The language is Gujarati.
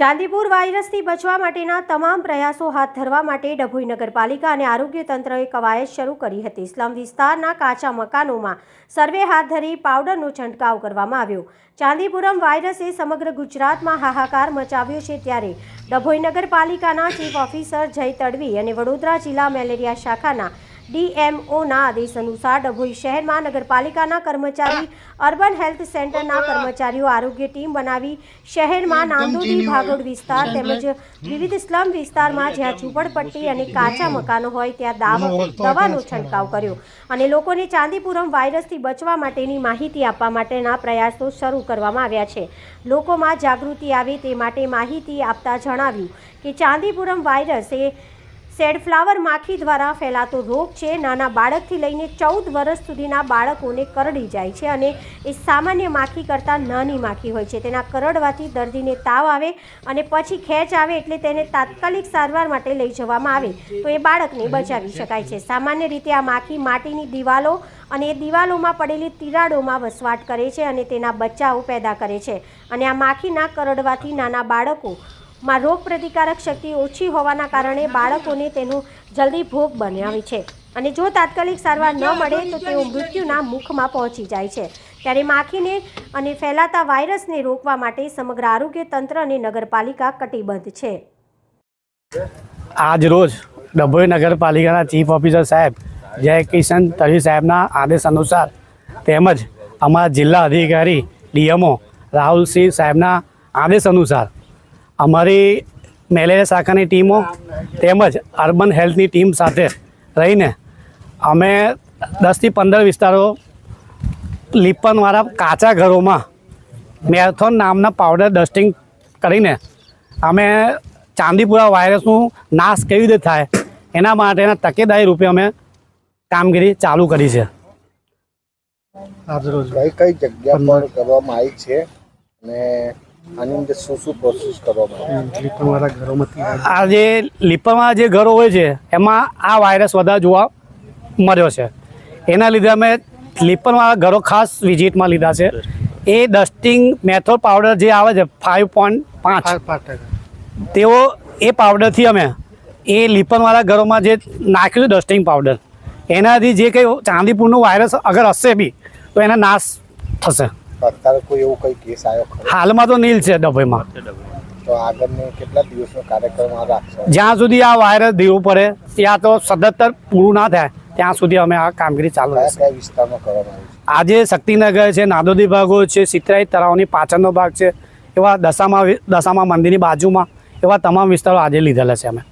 ચાંદીપુર વાયરસથી બચવા માટેના તમામ પ્રયાસો હાથ ધરવા માટે ડભોઈ નગરપાલિકા અને આરોગ્ય તંત્રએ કવાયત શરૂ કરી હતી। સ્લમ વિસ્તારના કાચા મકાનોમાં સર્વે હાથ ધરી પાવડરનો છંટકાવ કરવામાં આવ્યો। ચાંદીપુરમ વાયરસે સમગ્ર ગુજરાતમાં હાહાકાર મચાવ્યો છે, ત્યારે ડભોઈ નગરપાલિકાના ચીફ ઓફિસર જય તડવી અને વડોદરા જિલ્લા મેલેરિયા શાખાના DMOના આદેશ અનુસાર ડભોઈ શહેરમાં નગરપાલિકાના કર્મચારી, અર્બન હેલ્થ સેન્ટરના કર્મચારીઓ આરોગ્ય ટીમ બનાવી શહેરમાં નાંદોદી ભાગોળ વિસ્તાર તેમજ વિવિધ સ્લમ વિસ્તારમાં જ્યાં ઝૂંપડપટ્ટી અને કાચા મકાનો હોય ત્યાં દવાનો છંટકાવ કર્યો અને લોકોને ચાંદીપુરમ વાયરસથી બચવા માટેની માહિતી આપવા માટેના પ્રયાસો શરૂ કરવામાં આવ્યા છે। લોકોમાં જાગૃતિ આવે તે માટે માહિતી આપતા જણાવ્યું કે ચાંદીપુરમ વાયરસ એ સેડફ્લાવર માખી દ્વારા ફેલાતો રોગ છે। નાના બાળકથી લઈને 14 વર્ષ સુધીના બાળકોને કરડી જાય છે અને એ સામાન્ય માખી કરતાં નાની માખી હોય છે। તેના કરડવાથી દર્દીને તાવ આવે અને પછી ખેંચ આવે એટલે તેને તાત્કાલિક સારવાર માટે લઈ જવામાં આવે તો એ બાળકને બચાવી શકાય છે। સામાન્ય રીતે આ માખી માટીની દિવાલો અને એ દિવાલોમાં પડેલી તિરાડોમાં વસવાટ કરે છે અને તેના બચ્ચાઓ પેદા કરે છે અને આ માખીના કરડવાથી નાના બાળકોમાં રોગ પ્રતિકારક શક્તિ ઓછી હોવાના કારણે બાળકોને તેનો જલ્દી ભોગ બનાવે છે અને જો તાત્કાલિક સારવાર ન મળે તો તેઓ મૃત્યુના મુખમાં પહોંચી જાય છે। ત્યારે માખીને અને ફેલાતા વાયરસને રોકવા માટે સમગ્ર આરોગ્ય તંત્ર અને નગરપાલિકા કટિબદ્ધ છે। આજ રોજ ડભોઈ નગરપાલિકાના ચીફ ઓફિસર સાહેબ જય કિશન તડવી સાહેબના આદેશ અનુસાર તેમજ અમારા જિલ્લા અધિકારી DMO રાહુલસિંહ સાહેબના આદેશ અનુસાર અમારી મેલેરિયા શાખાની ટીમો તેમજ અર્બન હેલ્થની ટીમ સાથે રહીને અમે 10 થી 15 વિસ્તારો લીપનવાળા કાચા ઘરોમાં મેરથોન નામના પાવડર ડસ્ટિંગ કરીને અમે ચાંદીપુરા વાયરસનું નાશ કેવી રીતે થાય એના માટેના તકેદારી રૂપે અમે કામગીરી ચાલુ કરી છે। આજરોજ કઈ જગ્યા પર કરવામાં આવી છે અને આની અંદર શું પ્રોસેસ કરવામાં લીપણવાળા ઘરોમાંથી આ જે લીપણવાળા જે ઘરો હોય છે એમાં આ વાયરસ વધારે જોવા મળ્યો છે। એના લીધે અમે લીપણવાળા ઘરો ખાસ વિઝિટમાં લીધા છે। એ ડસ્ટિંગ મેથોડ પાવડર જે આવે છે 5.5 તેઓ એ પાવડરથી અમે એ લીપણવાળા ઘરોમાં જે નાખ્યું છે ડસ્ટિંગ પાવડર એનાથી જે કંઈ ચાંદીપુરનો વાયરસ અગર હશે બી તો એના નાશ થશે। અત્યારે કોઈ એવું કઈ કેસ આવ્યો હાલમાં તો નીલ છે ડભોઈમાં। તો આગળનો કેટલા દિવસનો કાર્યક્રમ રાખશો? જ્યાં સુધી આ વાયરસ ધીરું પડે ત્યાં તો સદંતર પૂરું ના થાય ત્યાં સુધી અમે આ કામગીરી ચાલુ રહેશે। કયા વિસ્તારમાં કરવામાં આવી છે? આજે શક્તિનગર છે, નાંદોદી ભાગો છે, સિતરાઈ તળાવની પાછળનો ભાગ છે, એવા દશામા મંદિરની બાજુમાં એવા તમામ વિસ્તારો આજે લીધેલા છે અમે।